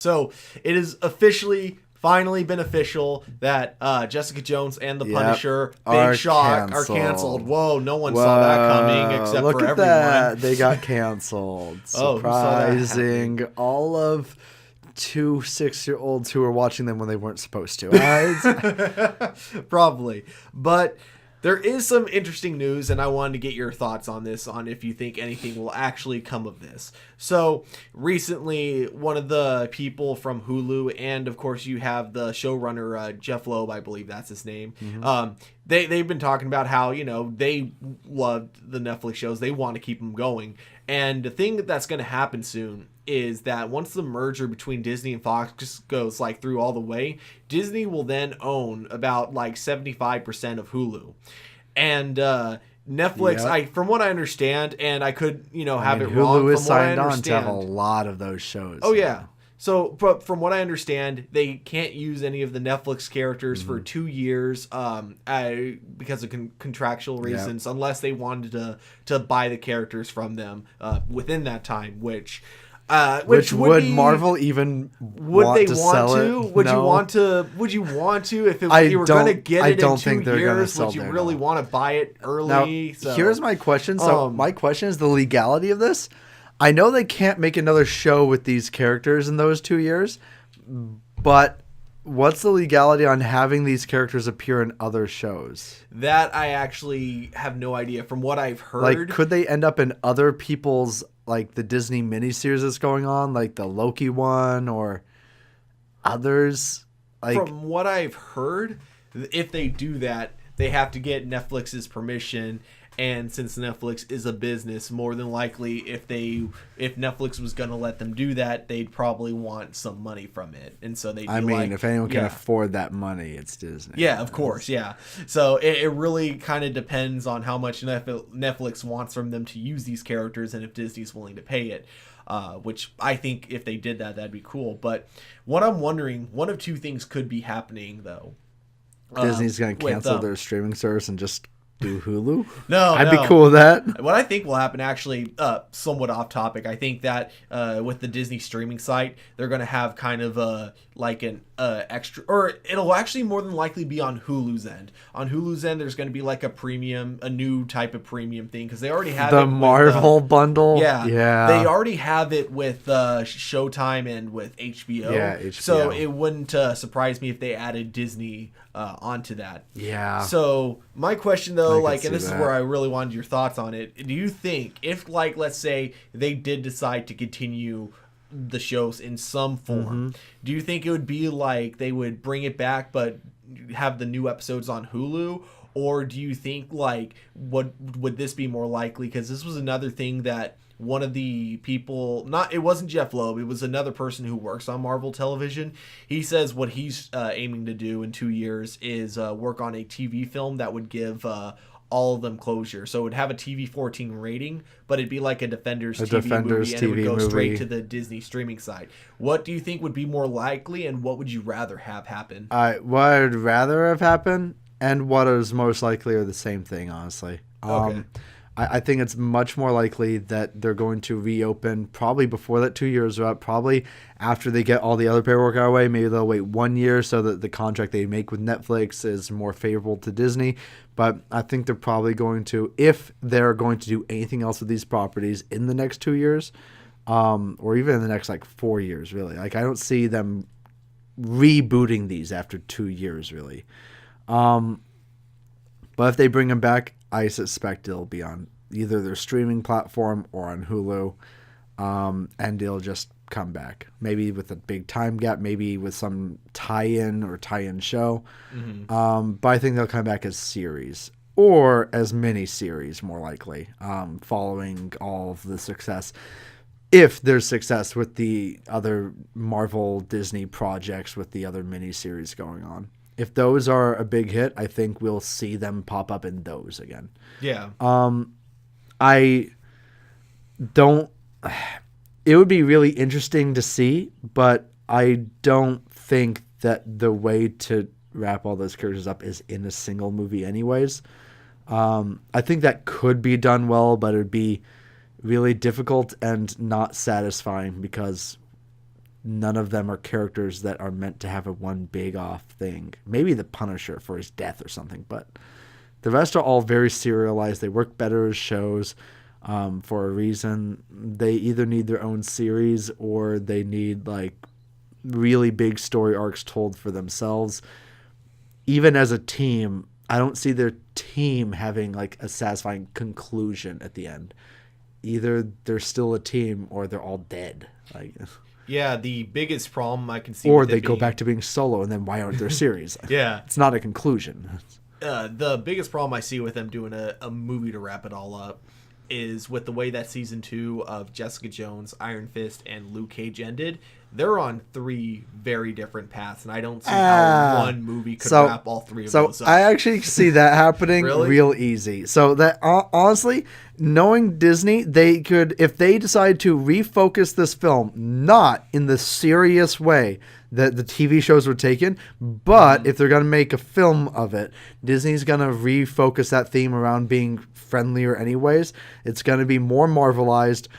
So it is finally been official that Jessica Jones and the Punisher, big shock, are canceled. Whoa, no one saw that coming except look for at everyone. That. They got canceled. Oh, surprising. All of 2 6-year-olds who were watching them when they weren't supposed to. Probably. But there is some interesting news, and I wanted to get your thoughts on this, on if you think anything will actually come of this. So, recently, one of the people from Hulu, and of course you have the showrunner, Jeff Loeb, I believe that's his name, they've been talking about how, they loved the Netflix shows, they want to keep them going. And the thing that's going to happen soon is that once the merger between Disney and Fox just goes through all the way, Disney will then own about 75% of Hulu. And Netflix, from what I understand, and I could, have it wrong. Hulu is signed on to have a lot of those shows. Oh, yeah. So, but from what I understand, they can't use any of the Netflix characters for 2 years because of contractual reasons, unless they wanted to buy the characters from them within that time, which would Marvel even want to sell it? Would you want to if you were going to get it in 2 years? Would you really want to buy it early? Now, here's my question. So my question is the legality of this. I know they can't make another show with these characters in those 2 years, but what's the legality on having these characters appear in other shows? That I actually have no idea. From what I've heard, could they end up in other people's, the Disney miniseries that's going on, like the Loki one or others? From what I've heard, if they do that, they have to get Netflix's permission. And since Netflix is a business, more than likely, if Netflix was going to let them do that, they'd probably want some money from it. And so they'd if anyone can afford that money, it's Disney. Yeah, of course, yeah. So it really kind of depends on how much Netflix wants from them to use these characters and if Disney's willing to pay it. Which I think if they did that, that'd be cool. But what I'm wondering, one of two things could be happening, though. Disney's going to cancel their streaming service and just do Hulu? No, I'd be cool with that. What I think will happen, actually, somewhat off topic, I think that with the Disney streaming site, they're going to have kind of an extra, or it'll actually more than likely be on Hulu's end. On Hulu's end, there's going to be a new type of premium thing, because they already have the Marvel bundle. Yeah, they already have it with Showtime and with HBO. Yeah, HBO. So it wouldn't surprise me if they added Disney onto that. Yeah. So my question though, and this is where I really wanted your thoughts on it. Do you think if, let's say they did decide to continue the shows in some form, do you think it would be they would bring it back but have the new episodes on Hulu? Or do you think would this be more likely? Because this was another thing that one of the people, it wasn't Jeff Loeb, it was another person who works on Marvel Television. He says what he's aiming to do in 2 years is work on a TV film that would give all of them closure. So it would have a TV-14 rating, but it'd be like a Defenders TV movie, and it would go straight to the Disney streaming side. What do you think would be more likely, and what would you rather have happen? What I'd rather have happen and what is most likely are the same thing, honestly. Okay. I think it's much more likely that they're going to reopen probably before that 2 years are up, probably after they get all the other paperwork out of the way. Maybe they'll wait 1 year so that the contract they make with Netflix is more favorable to Disney. But I think they're probably going to, if they're going to do anything else with these properties in the next 2 years, or even in the next 4 years, really. I don't see them rebooting these after 2 years, really. But if they bring them back, I suspect it'll be on either their streaming platform or on Hulu, and it'll just come back. Maybe with a big time gap, maybe with some tie-in show. But I think they'll come back as series or as mini-series, more likely, following all of the success. If there's success with the other Marvel Disney projects with the other mini-series going on. If those are a big hit, I think we'll see them pop up in those again. Yeah. I don't... It would be really interesting to see, but I don't think that the way to wrap all those characters up is in a single movie anyways. I think that could be done well, but it would be really difficult and not satisfying because none of them are characters that are meant to have a one big off thing. Maybe the Punisher for his death or something, but the rest are all very serialized. They work better as shows for a reason. They either need their own series or they need like really big story arcs told for themselves. Even as a team, I don't see their team having like a satisfying conclusion at the end. Either they're still a team or they're all dead. Like, yeah, the biggest problem I can see, or they go back to being solo, and then why aren't there series? Yeah, it's not a conclusion. The biggest problem I see with them doing a movie to wrap it all up is with the way that season 2 of Jessica Jones, Iron Fist, and Luke Cage ended. They're on 3 very different paths, and I don't see how one movie could wrap all 3 of those up. I actually see that happening Really? real easy. So that honestly, knowing Disney, they could, if they decide to refocus this film, not in the serious way that the TV shows were taken, but if they're going to make a film of it, Disney's going to refocus that theme around being friendlier anyways. It's going to be more Marvelized.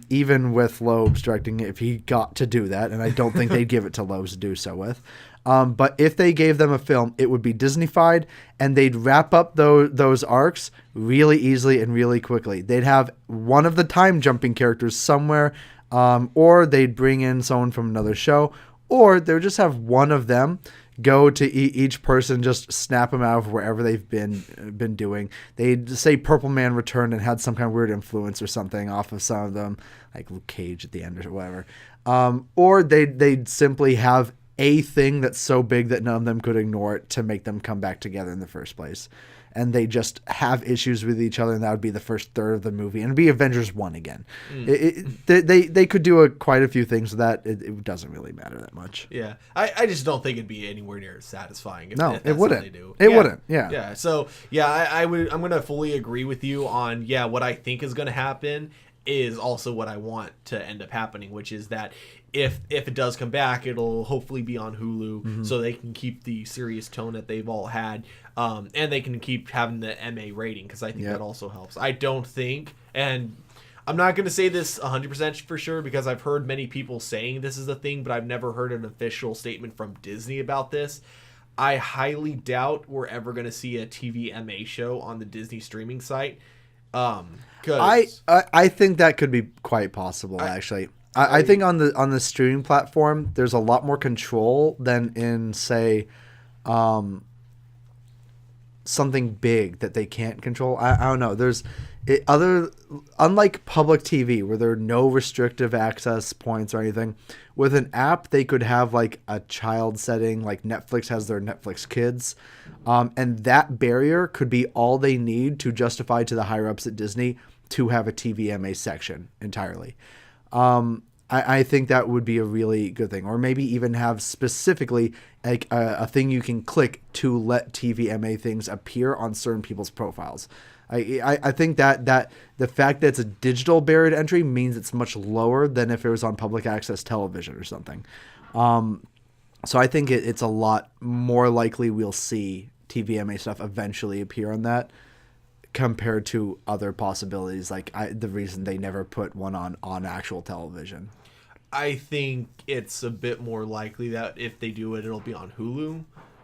Even with Loeb's directing it, if he got to do that, and I don't think they'd give it to Loeb's to do so with. But if they gave them a film, it would be Disney-fied, and they'd wrap up those arcs really easily and really quickly. They'd have one of the time-jumping characters somewhere, or they'd bring in someone from another show, or they would just have one of them go to each person, just snap them out of wherever they've been doing. They'd say Purple Man returned and had some kind of weird influence or something off of some of them, like Luke Cage at the end or whatever. Or they'd simply have a thing that's so big that none of them could ignore it to make them come back together in the first place. And they just have issues with each other, and that would be the first third of the movie, and it'd be Avengers 1 again. They could do quite a few things with that. It doesn't really matter that much. Yeah, I just don't think it'd be anywhere near as satisfying. If It wouldn't. It wouldn't. Yeah. Yeah. So yeah, I'm gonna fully agree with you on what I think is gonna happen is also what I want to end up happening, which is that if it does come back, it'll hopefully be on Hulu, so they can keep the serious tone that they've all had, and they can keep having the MA rating, because I think that also helps. I don't think, and I'm not going to say this 100% for sure, because I've heard many people saying this is a thing, but I've never heard an official statement from Disney about this. I highly doubt we're ever going to see a TV MA show on the Disney streaming site. I think that could be quite possible, actually. I think on the streaming platform, there's a lot more control than in, say, something big that they can't control. I don't know. Unlike public TV, where there are no restrictive access points or anything, with an app they could have like a child setting, like Netflix has their Netflix Kids, and that barrier could be all they need to justify to the higher ups at Disney to have a TVMA section entirely. I think that would be a really good thing. Or maybe even have specifically like a thing you can click to let TVMA things appear on certain people's profiles. I think that the fact that it's a digital barrier to entry means it's much lower than if it was on public access television or something. So I think it's a lot more likely we'll see TVMA stuff eventually appear on that, compared to other possibilities, like the reason they never put one on actual television. I think it's a bit more likely that if they do it, it'll be on Hulu.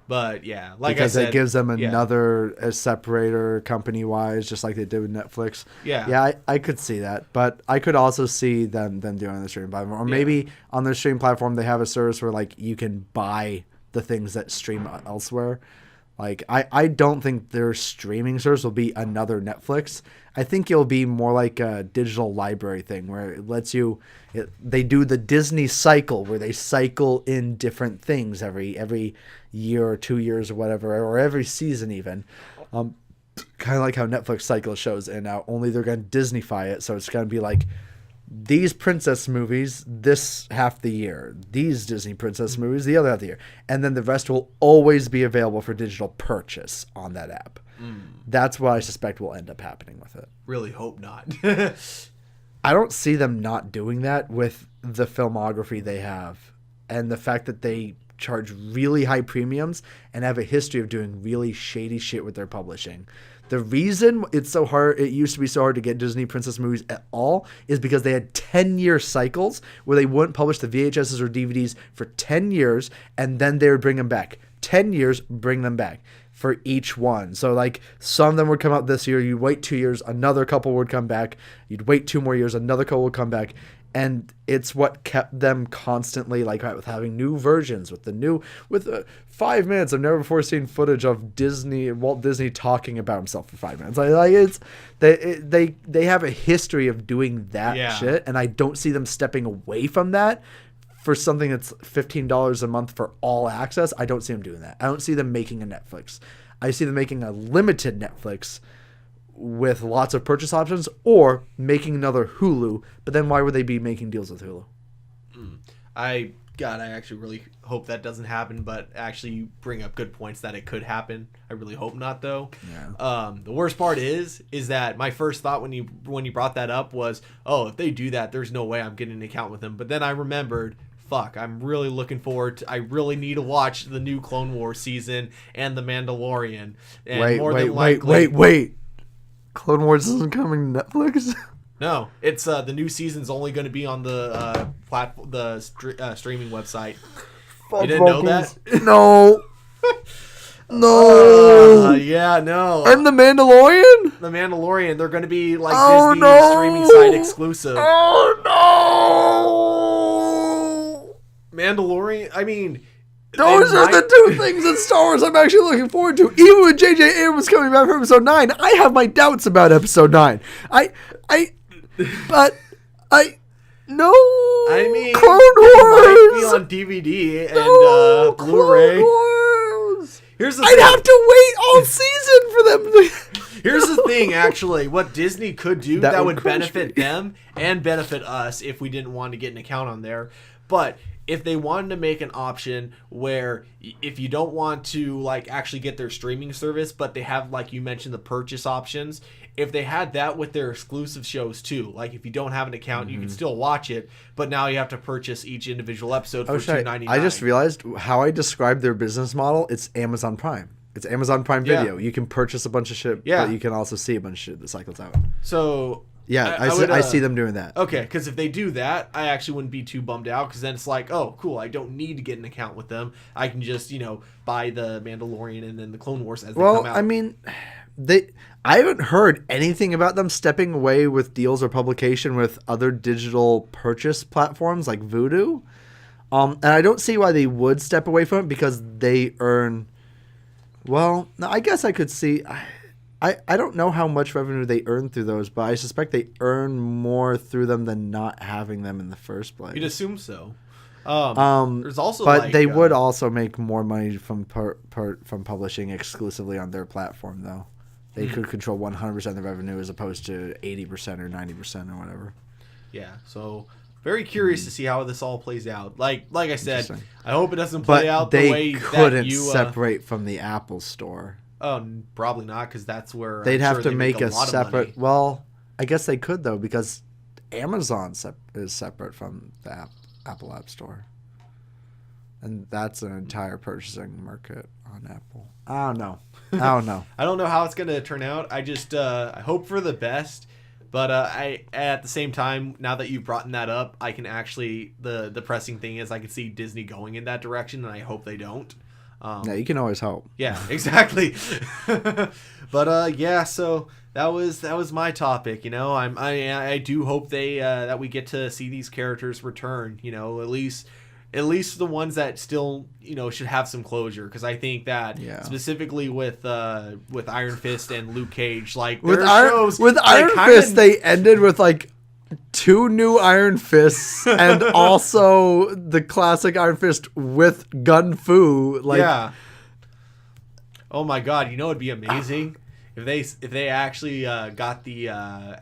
But yeah, because it gives them another separator company-wise, just like they did with Netflix. Yeah, I could see that, but I could also see them doing it on the streaming platform, or maybe on their streaming platform they have a service where like you can buy the things that stream elsewhere. Like, I don't think their streaming service will be another Netflix. I think it'll be more like a digital library thing where it lets you... they do the Disney cycle where they cycle in different things every year or 2 years or whatever, or every season even. Kind of like how Netflix cycles shows in now, only they're going to Disneyfy it, so it's going to be like these princess movies this half the year, these Disney princess movies the other half the year, and then the rest will always be available for digital purchase on that app. That's what I suspect will end up happening with it. Really hope not. I don't see them not doing that with the filmography they have. and the fact that they charge really high premiums and have a history of doing really shady shit with their publishing. The reason it used to be so hard to get Disney princess movies at all is because they had 10-year cycles where they wouldn't publish the VHSs or DVDs for 10 years, and then they would bring them back. 10 years, bring them back for each one. So like some of them would come out this year, you'd wait 2 years, another couple would come back, you'd wait 2 more years, another couple would come back. And it's what kept them constantly like with having new versions with 5 minutes. I've never before seen footage of Walt Disney talking about himself for 5 minutes. Like it's they have a history of doing that shit, and I don't see them stepping away from that for something that's $15 a month for all access. I don't see them doing that. I don't see them making a Netflix. I see them making a limited Netflix with lots of purchase options, or making another Hulu. But then why would they be making deals with Hulu? I actually really hope that doesn't happen, but actually you bring up good points that it could happen. I really hope not, though. Yeah. The worst part is that my first thought when you brought that up was, oh, if they do that, there's no way I'm getting an account with them. But then I remembered, fuck, I'm really looking forward to, I really need to watch the new Clone Wars season and The Mandalorian. And wait. Clone Wars isn't coming to Netflix? No, it's the new season's only going to be on the streaming website. You didn't know that? No. No. Yeah, no. And The Mandalorian? The Mandalorian, they're going to be like Disney streaming site exclusive. Oh no. Mandalorian, I mean, those are the two things in Star Wars I'm actually looking forward to. Even with J.J. Abrams coming back for Episode 9, I have my doubts about Episode 9. No. I mean, Clone Wars might be on DVD and Blu-ray. Here's the thing. I'd have to wait all season for them to... Here's the thing, actually. What Disney could do that would benefit them and benefit us if we didn't want to get an account on there. But if they wanted to make an option where if you don't want to like actually get their streaming service, but they have, like you mentioned, the purchase options, if they had that with their exclusive shows too, like if you don't have an account, you can still watch it, but now you have to purchase each individual episode for $2.99. I just realized how I described their business model. It's Amazon Prime. It's Amazon Prime Video. You can purchase a bunch of shit, but you can also see a bunch of shit that cycles out. So... Yeah, I see them doing that. Okay, because if they do that, I actually wouldn't be too bummed out, because then it's like, oh, cool, I don't need to get an account with them. I can just, buy the Mandalorian and then the Clone Wars as they come out. Well, I mean, I haven't heard anything about them stepping away with deals or publication with other digital purchase platforms like Vudu. And I don't see why they would step away from it, because they earn... Well, no, I guess I could see... I don't know how much revenue they earn through those, but I suspect they earn more through them than not having them in the first place. You'd assume so. There's also, but they would also make more money from publishing exclusively on their platform, though. They could control 100% of the revenue as opposed to 80% or 90% or whatever. Yeah, so very curious to see how this all plays out. Like I said, I hope it doesn't play out the way that you... They couldn't separate from the Apple Store. Oh, probably not, because that's where they'd have to make a separate. Well, I guess they could though, because Amazon is separate from the Apple App Store, and that's an entire purchasing market on Apple. I don't know. I don't know how it's gonna turn out. I just I hope for the best, but I at the same time, now that you've brought that up, I can actually the depressing thing is I can see Disney going in that direction, and I hope they don't. Yeah, you can always hope. Yeah, exactly. But yeah, so that was my topic. I do hope that we get to see these characters return. At least the ones that still should have some closure, because I think that specifically with Iron Fist and Luke Cage, like with Iron Fist, they ended with like 2 new Iron Fists and also the classic Iron Fist with Gun Fu. Yeah. Oh my God! It'd be amazing if they actually got the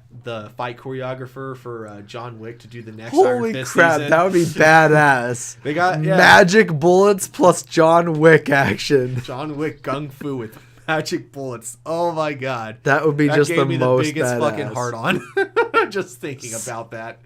fight choreographer for John Wick to do the next Iron Fist crap, season. That would be badass. They got magic bullets plus John Wick action. John Wick Gung Fu with magic bullets. Oh my God. That would be just the most biggest badass. fucking heart on. Just thinking about that.